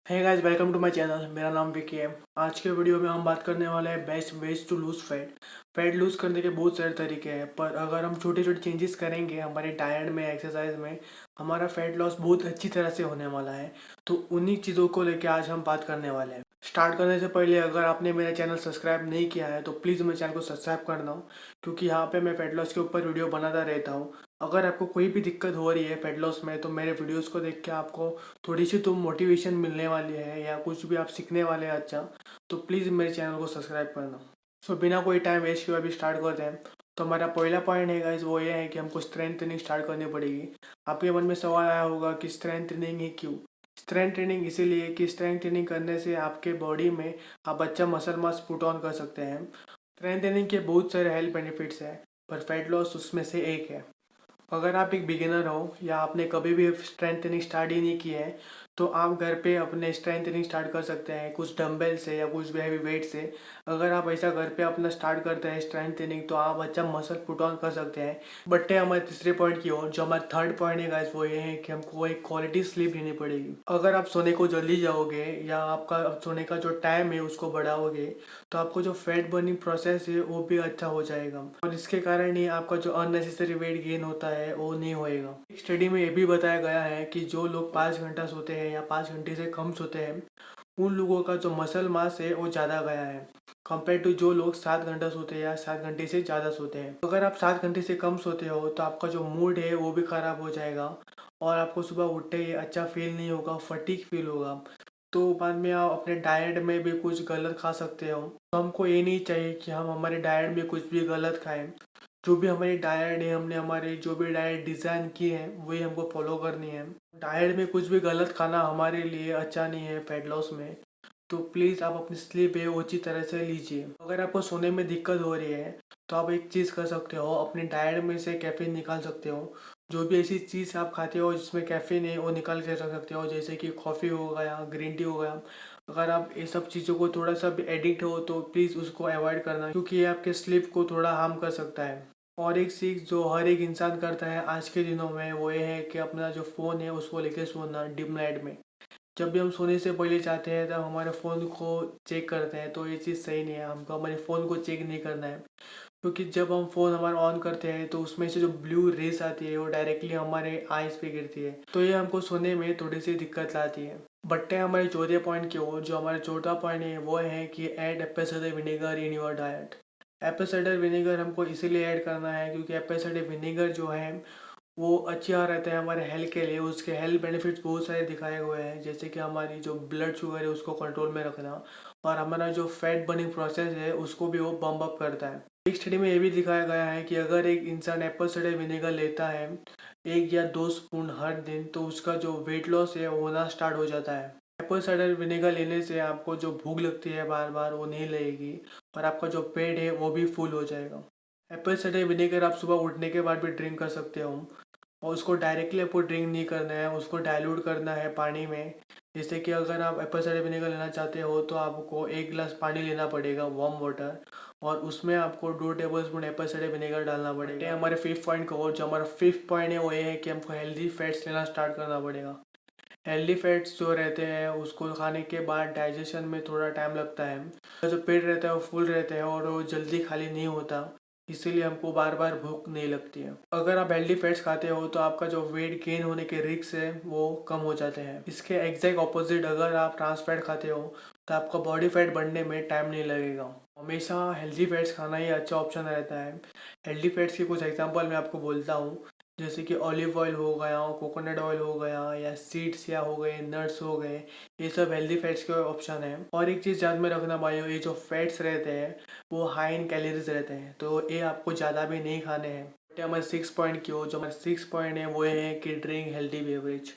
है guys, welcome to my channel. मेरा नाम विकी है। आज के वीडियो में हम बात करने वाले हैं best ways to lose fat. Fat lose करने के बहुत सारे तरीके हैं, पर अगर हम छोटे छोटे चेंजेस करेंगे हमारे डाइट में, एक्सरसाइज में, हमारा फैट लॉस बहुत अच्छी तरह से होने वाला है। तो उन्हीं चीज़ों को लेकर आज हम बात करने वाले हैं। स्टार्ट करने से पहले अगर आपने मेरा चैनल सब्सक्राइब नहीं किया है तो प्लीज़ मेरे चैनल को सब्सक्राइब करना, क्योंकि यहाँ पे मैं फैट लॉस के ऊपर वीडियो बनाता रहता हूँ। अगर आपको कोई भी दिक्कत हो रही है फैट लॉस में तो मेरे वीडियोस को देख के आपको थोड़ी सी तो मोटिवेशन मिलने वाली है या कुछ भी आप सीखने वाले हैं अच्छा, तो प्लीज़ मेरे चैनल को सब्सक्राइब करना। सो बिना कोई टाइम वेस्ट किए अभी स्टार्ट करते हैं। तो हमारा पहला पॉइंट है गाइस, वो ये है कि हमको स्ट्रेंथ ट्रेनिंग स्टार्ट करनी पड़ेगी। आपके मन में सवाल आया होगा कि स्ट्रेंथ ट्रेनिंग ही क्यों। स्ट्रेंथ ट्रेनिंग इसीलिए कि स्ट्रेंथ ट्रेनिंग करने से आपके बॉडी में आप अच्छा मसल मास पुट ऑन कर सकते हैं। स्ट्रेंथ ट्रेनिंग के बहुत सारे हेल्थ बेनिफिट्स हैं, पर फैट लॉस उसमें से एक है। अगर आप एक बिगिनर हो या आपने कभी भी स्ट्रेंथ ट्रेनिंग स्टार्ट ही नहीं की है तो आप घर पे अपने स्ट्रेंथ ट्रेनिंग स्टार्ट कर सकते हैं कुछ डंबल से या कुछ भी हैवी वेट से। अगर आप ऐसा घर पे अपना स्टार्ट करते हैं स्ट्रेंथ ट्रेनिंग तो आप अच्छा मसल पुट ऑन कर सकते हैं। बट है हमारे तीसरे पॉइंट की ओर, जो हमारा थर्ड पॉइंट है गाइस, वो ये है कि हमको एक क्वालिटी स्लीप लेनी पड़ेगी। अगर आप सोने को जल्दी जाओगे या आपका सोने का जो टाइम है उसको बढ़ाओगे तो आपको जो फैट बर्निंग प्रोसेस है वो भी अच्छा हो जाएगा, और इसके कारण ही आपका जो अननेसेसरी वेट गेन होता है वो नहीं होएगा। एक स्टडी में ये भी बताया गया है कि जो लोग 5 घंटा सोते हैं या 5 घंटे से कम सोते हैं उन लोगों का जो मसल मास है वो ज़्यादा गया है कंपेयर टू जो लोग 7 घंटा सोते हैं या 7 घंटे से ज़्यादा सोते हैं। अगर आप 7 घंटे से कम सोते हो तो आपका जो मूड है वो भी ख़राब हो जाएगा और आपको सुबह उठते ही अच्छा फील नहीं होगा, फटीक फील होगा। तो बाद में आप अपने डाइट में भी कुछ गलत खा सकते हो। तो हमको ये नहीं चाहिए कि हम हमारे डाइट में कुछ भी गलत खाएं। जो भी हमारी डाइट है, हमने हमारी जो भी डाइट डिज़ाइन की है वही हमको फॉलो करनी है। डाइट में कुछ भी गलत खाना हमारे लिए अच्छा नहीं है फैट लॉस में। तो प्लीज़ आप अपनी स्लीप है वो अच्छी तरह से लीजिए। अगर आपको सोने में दिक्कत हो रही है तो आप एक चीज़ कर सकते हो, अपनी डाइट में से कैफीन निकाल सकते हो। जो भी ऐसी चीज़ आप खाते हो जिसमें कैफीन है वो निकाल के रख सकते हो, जैसे कि कॉफ़ी हो गया, ग्रीन टी हो गया। अगर आप ये सब चीज़ों को थोड़ा सा भी एडिक्ट हो तो प्लीज़ उसको अवॉइड करना, क्योंकि ये आपके स्लीप को थोड़ा हार्म कर सकता है। और एक चीज़ जो हर एक इंसान करता है आज के दिनों में वो ये है कि अपना जो फ़ोन है उसको लेके सोना डिम लाइट में। जब भी हम सोने से पहले चाहते हैं तब हमारे फ़ोन को चेक करते हैं, तो ये चीज़ सही नहीं है। हमको हमारे फ़ोन को चेक नहीं करना है, क्योंकि जब हम फ़ोन हमारा ऑन करते हैं तो उसमें से जो ब्लू रेस आती है वो डायरेक्टली हमारे आइज़ पे गिरती है, तो ये हमको सोने में थोड़ी सी दिक्कत लाती है। बट है हमारे चौथे पॉइंट की ओर, जो हमारा चौथा पॉइंट है वो है कि add Apple cider vinegar in your diet. Apple cider vinegar हमको इसीलिए ऐड करना है क्योंकि एप्पल साइडर विनेगर जो है वो अच्छा रहता है हमारे हेल्थ के लिए। उसके हेल्थ बेनिफिट्स बहुत सारे दिखाए हुए हैं, जैसे कि हमारी जो ब्लड शुगर है उसको कंट्रोल में रखना, और हमारा जो फैट बर्निंग प्रोसेस है उसको भी वो बम्प अप करता है। एक स्टडी में ये भी दिखाया गया है कि अगर एक इंसान एप्पल साइडर विनेगर लेता है 1 या 2 स्पून हर दिन तो उसका जो वेट लॉस है वो होना स्टार्ट हो जाता है। एप्पल साइडर विनेगर लेने से आपको जो भूख लगती है बार बार वो नहीं लगेगी, और आपका जो पेट है वो भी फुल हो जाएगा। एप्पल साइडर विनेगर आप सुबह उठने के बाद भी ड्रिंक कर सकते हो, और उसको डायरेक्टली आपको ड्रिंक नहीं करना है, उसको डाइल्यूट करना है पानी में। जैसे कि अगर आप एप्पल साइडर विनेगर लेना चाहते हो तो आपको 1 गिलास पानी लेना पड़ेगा, वार्म वाटर, और उसमें आपको 2 table spoon Apple cider vinegar डालना पड़ेगा। ये हमारे फिफ्थ पॉइंट का, और जो हमारा फिफ्थ पॉइंट है वो ये है कि हमको हेल्दी फैट्स लेना स्टार्ट करना पड़ेगा। हेल्दी फैट्स जो रहते हैं उसको खाने के बाद डाइजेशन में थोड़ा टाइम लगता है। जो पेट रहता है वो फुल रहता है और वो जल्दी खाली नहीं होता, इसीलिए हमको बार बार भूख नहीं लगती है। अगर आप हेल्दी फैट्स खाते हो तो आपका जो वेट गेन होने के रिस्क है वो कम हो जाते हैं। इसके एग्जैक्ट ऑपोजिट, अगर आप ट्रांस फैट खाते हो तो आपका बॉडी फैट बढ़ने में टाइम नहीं लगेगा। हमेशा हेल्दी फैट्स खाना ही अच्छा ऑप्शन रहता है। हेल्दी फैट्स के कुछ एग्जांपल मैं आपको बोलता हूँ, जैसे कि ऑलिव ऑयल हो गया, कोकोनट ऑयल हो गया, या सीड्स या हो गए, नट्स हो गए, ये सब हेल्दी फैट्स के ऑप्शन है। और एक चीज़ ध्यान में रखना भाइयों, ये जो फैट्स रहते हैं वो हाई इन कैलोरीज रहते हैं, तो ये आपको ज़्यादा भी नहीं खाने हैं। हमारे 6 पॉइंट की हो, जो हमारे 6 पॉइंट है वो है कि drink healthy beverage.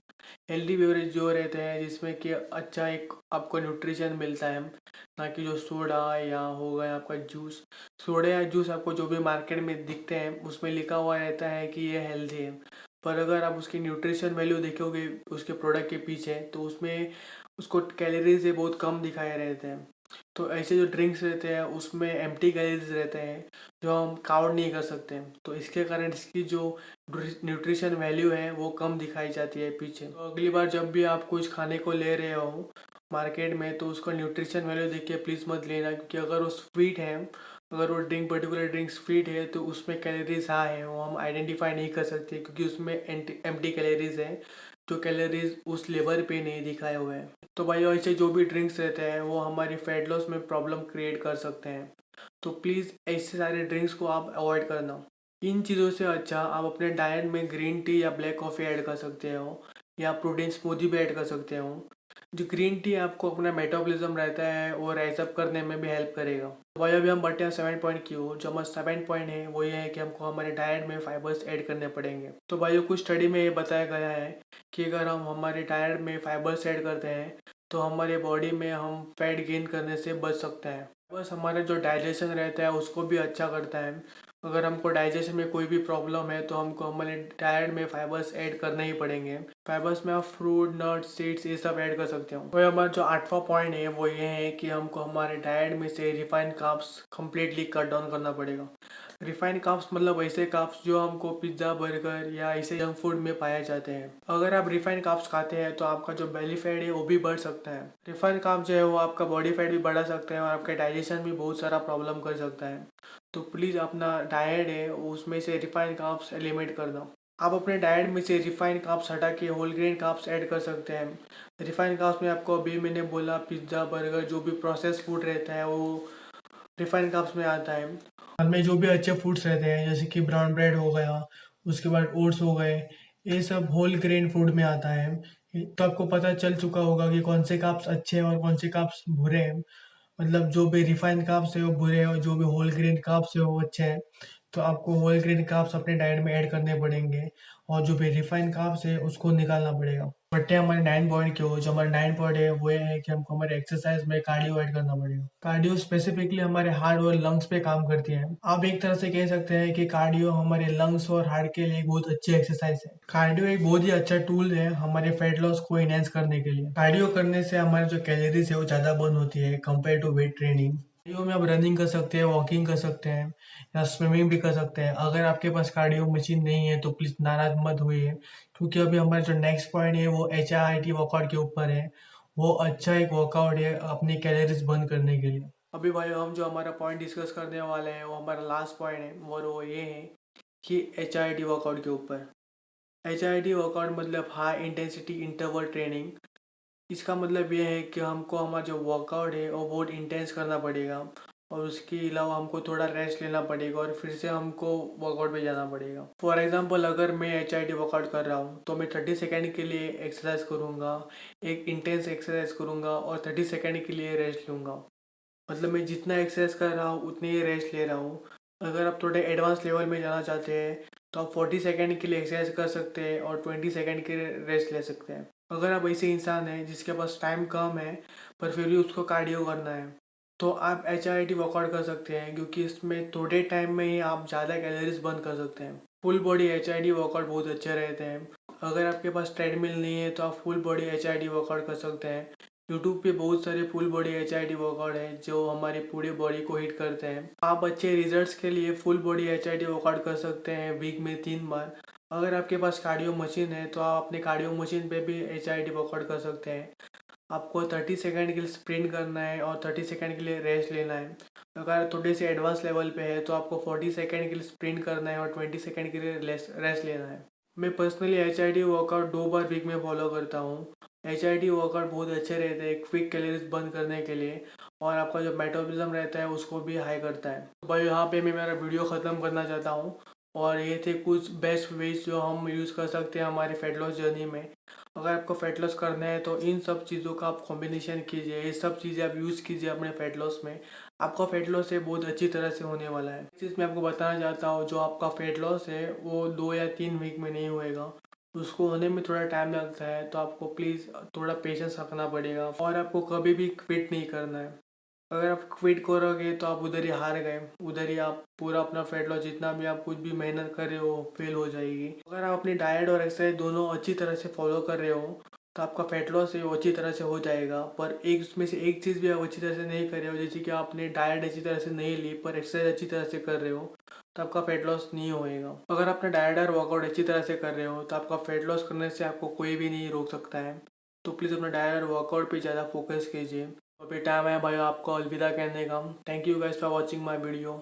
Healthy beverage जो रहते हैं जिसमें कि अच्छा एक आपको न्यूट्रिशन मिलता है, ना कि जो सोडा या हो गया आपका जूस। सोडा या जूस आपको जो भी मार्केट में दिखते हैं उसमें लिखा हुआ रहता है कि ये हेल्दी है, पर अगर आप उसकी न्यूट्रिशन वैल्यू देखोगे उसके प्रोडक्ट के पीछे तो उसमें उसको कैलोरीज ये बहुत कम दिखाए रहते हैं। तो ऐसे जो ड्रिंक्स रहते हैं उसमें एम्प्टी कैलोरीज रहते हैं जो हम काउंट नहीं कर सकते, तो इसके कारण इसकी जो न्यूट्रिशन वैल्यू है वो कम दिखाई जाती है पीछे। तो अगली बार जब भी आप कुछ खाने को ले रहे हो मार्केट में, तो उसका न्यूट्रिशन वैल्यू देख के प्लीज़ मत लेना, क्योंकि अगर वो स्वीट है, अगर वो पर्टिकुलर ड्रिंक स्वीट है तो उसमें कैलोरीज हाई है, वो हम आइडेंटिफाई नहीं कर सकते क्योंकि उसमें एम्प्टी कैलोरीज है, जो कैलोरीज उस लेवल पे नहीं दिखाए हुए हैं। तो भाई ऐसे जो भी ड्रिंक्स रहते हैं वो हमारी फैट लॉस में प्रॉब्लम क्रिएट कर सकते हैं। तो प्लीज़ ऐसे सारे ड्रिंक्स को आप अवॉइड करना। इन चीज़ों से अच्छा आप अपने डाइट में ग्रीन टी या ब्लैक कॉफ़ी ऐड कर सकते हो, या प्रोटीन स्मूदी भी ऐड कर सकते हो। जो ग्रीन टी आपको अपना मेटाबॉलिज्म रहता है वो राइज अप करने में भी हेल्प करेगा। तो भाई अभी हम बढ़ते हैं 7 पॉइंट की ओर। जो हमारा 7 पॉइंट है वो ये है कि हमको हमारे डाइट में फाइबर्स ऐड करने पड़ेंगे। तो भाई कुछ स्टडी में ये बताया गया है कि अगर हम हमारे डाइट में फाइबर्स ऐड करते हैं तो हमारे बॉडी में हम फैट गेन करने से बच सकते हैं। बस हमारे जो डाइजेशन रहता है उसको भी अच्छा करता है। अगर हमको डाइजेशन में कोई भी प्रॉब्लम है तो हमको हमारे डाइट में फाइबर्स ऐड करने ही पड़ेंगे। फाइबर्स में आप फ्रूट, नट्स, सीड्स ये सब ऐड कर सकते हो। तो हमारा जो 8वां पॉइंट है वो ये है कि हमको हमारे डाइट में से refined carbs completely cut down करना पड़ेगा। रिफाइंड कार्ब्स मतलब ऐसे कार्ब्स जो हमको पिज्ज़ा, बर्गर या ऐसे जंक फूड में पाए जाते हैं। अगर आप रिफाइंड कार्ब्स खाते हैं तो आपका जो बेली फैट है वो भी बढ़ सकता है। रिफाइंड कार्ब्स जो है वो आपका बॉडी फैट भी बढ़ा सकते हैं और आपके डाइजेशन भी बहुत सारा प्रॉब्लम कर सकता है। तो प्लीज़ अपना डाइट है उसमें से रिफाइंड कार्ब्स एलिमिनेट कर दो। आप अपने डाइट में से रिफाइंड कार्ब्स हटा के होल ग्रेन कार्ब्स ऐड कर सकते हैं। रिफाइंड कार्ब्स में आपको अभी मैंने बोला पिज्ज़ा, बर्गर, जो भी प्रोसेस फूड रहता है वो रिफाइंड कार्ब्स में आता है। हमें जो भी अच्छे फूड्स रहते हैं जैसे कि ब्राउन ब्रेड हो गया, उसके बाद ओट्स हो गए, ये सब होल ग्रेन फूड में आता है। तो आपको पता चल चुका होगा कि कौन से कार्ब्स अच्छे हैं और कौन से कार्ब्स बुरे हैं। मतलब जो भी रिफाइंड कार्ब्स है वो बुरे हैं और जो भी होल ग्रेन कार्ब्स है वो अच्छे हैं। तो आपको होल ग्रेन कार्ब्स अपने डाइट में ऐड करने पड़ेंगे और जो भी रिफाइंड कार्ब्स है उसको निकालना पड़ेगा। बट हमारे 9 पॉइंट के हो, जो हमारे 9 पॉइंट है वो ये है कि हमको हमारे एक्सरसाइज में कार्डियो ऐड करना पड़ेगा। कार्डियो स्पेसिफिकली हमारे हार्ट और लंग्स पे काम करती है। आप एक तरह से कह सकते हैं कि कार्डियो हमारे लंग्स और हार्ट के लिए बहुत अच्छी एक्सरसाइज है। कार्डियो एक बहुत ही अच्छा टूल है हमारे फैट लॉस को एनहेंस करने के लिए। कार्डियो करने से हमारे जो कैलोरीज है वो ज़्यादा बर्न होती है compare to weight training. Cardio में आप रनिंग कर सकते हैं, वॉकिंग कर सकते हैं या स्विमिंग भी कर सकते हैं। अगर आपके पास कार्डियो मशीन नहीं है तो प्लीज़ नाराज मत होइए, क्योंकि अभी हमारा जो नेक्स्ट पॉइंट है वो HIIT वर्कआउट के ऊपर है। वो अच्छा एक वर्कआउट है अपनी कैलोरीज बर्न करने के लिए। अभी भाई हम जो हमारा पॉइंट डिस्कस करने वाले हैं वो हमारा लास्ट पॉइंट है और वो ये है कि HIIT वर्कआउट के ऊपर। HIIT वर्कआउट मतलब हाई इंटेंसिटी इंटरवल ट्रेनिंग। इसका मतलब ये है कि हमको हमारा जो वर्कआउट है वो बहुत इंटेंस करना पड़ेगा और उसके अलावा हमको थोड़ा रेस्ट लेना पड़ेगा और फिर से हमको वर्कआउट पे जाना पड़ेगा। फॉर एग्जांपल अगर मैं HIIT वर्कआउट कर रहा हूँ तो मैं 30 सेकेंड के लिए एक्सरसाइज करूँगा, एक इंटेंस एक्सरसाइज करूँगा और 30 सेकेंड के लिए रेस्ट लूँगा। मतलब मैं जितना एक्सरसाइज कर रहा हूँ उतनी ही रेस्ट ले रहा हूँ। अगर आप थोड़े एडवांस लेवल में जाना चाहते हैं तो आप 40 सेकेंड के लिए एक्सरसाइज कर सकते हैं और 20 सेकेंड के लिए रेस्ट ले सकते हैं। अगर आप ऐसे इंसान हैं जिसके पास टाइम कम है पर फिर भी उसको कार्डियो करना है तो आप HIIT वर्कआउट कर सकते हैं, क्योंकि इसमें थोड़े टाइम में ही आप ज़्यादा कैलोरीज बर्न कर सकते हैं। फुल बॉडी HIIT वर्कआउट बहुत अच्छे रहते हैं। अगर आपके पास ट्रेडमिल नहीं है तो आप फुल बॉडी HIIT वर्कआउट कर सकते हैं। यूट्यूब पे बहुत सारे फुल बॉडी HIIT वर्कआउट हैं जो हमारी पूरी बॉडी को हिट करते हैं। आप अच्छे रिजल्ट्स के लिए फुल बॉडी HIIT वर्कआउट कर सकते हैं वीक में 3 बार। अगर आपके पास कार्डियो मशीन है तो आप अपने कार्डियो मशीन पे भी HIIT वर्कआउट कर सकते हैं। आपको 30 सेकंड के लिए स्प्रिंट करना है और 30 सेकंड के लिए रेस्ट लेना है। अगर थोड़े से एडवांस लेवल पे है तो आपको 40 सेकंड के लिए स्प्रिंट करना है और 20 सेकंड के लिए रेस्ट लेना है। मैं पर्सनली HIIT वर्कआउट 2 बार वीक में फॉलो करता हूँ। HIIT वर्कआउट बहुत अच्छे रहते हैं क्विक कैलोरीज बर्न करने के लिए और आपका जो मेटाबॉलिज्म रहता है उसको भी हाई करता है। तो भाई यहाँ पे मैं मेरा वीडियो ख़त्म करना चाहता हूँ और ये थे कुछ बेस्ट वेज जो हम यूज़ कर सकते हैं हमारी फैट लॉस जर्नी में। अगर आपको फैट लॉस करना है तो इन सब चीज़ों का आप कॉम्बिनेशन कीजिए, ये सब चीज़ें आप यूज़ कीजिए अपने फैट लॉस में। आपका फैट लॉस है बहुत अच्छी तरह से होने वाला है। इस चीज़ मैं आपको बताना चाहता हूँ, जो आपका फैट लॉस है वो 2 या 3 वीक में नहीं होएगा, उसको होने में थोड़ा टाइम लगता है। तो आपको प्लीज़ थोड़ा पेशेंस रखना पड़ेगा और आपको कभी भी क्विट नहीं करना है। अगर आप क्विट करोगे तो आप उधर ही हार गए, उधर ही आप पूरा अपना फैट लॉस जितना भी आप कुछ भी मेहनत कर रहे हो फेल हो जाएगी। अगर आप अपनी डाइट और एक्सरसाइज दोनों अच्छी तरह से फॉलो कर रहे हो तो आपका फैट लॉस है वो अच्छी तरह से हो जाएगा। पर एक उसमें से एक चीज़ भी आप अच्छी तरह से नहीं कर रहे हो, जैसे कि आपने डाइट अच्छी तरह से नहीं ली पर एक्सरसाइज अच्छी तरह से कर रहे हो, तो आपका फैट लॉस नहीं होएगा। अगर आपने डाइट और वर्कआउट अच्छी तरह से कर रहे हो तो आपका फैट लॉस करने से आपको कोई भी नहीं रोक सकता है। तो प्लीज़ अपना डायट और वर्कआउट पे ज़्यादा फोकस कीजिए। और फिर टाइम है भाई आपको अलविदा कहने का। Thank you guys for watching my video.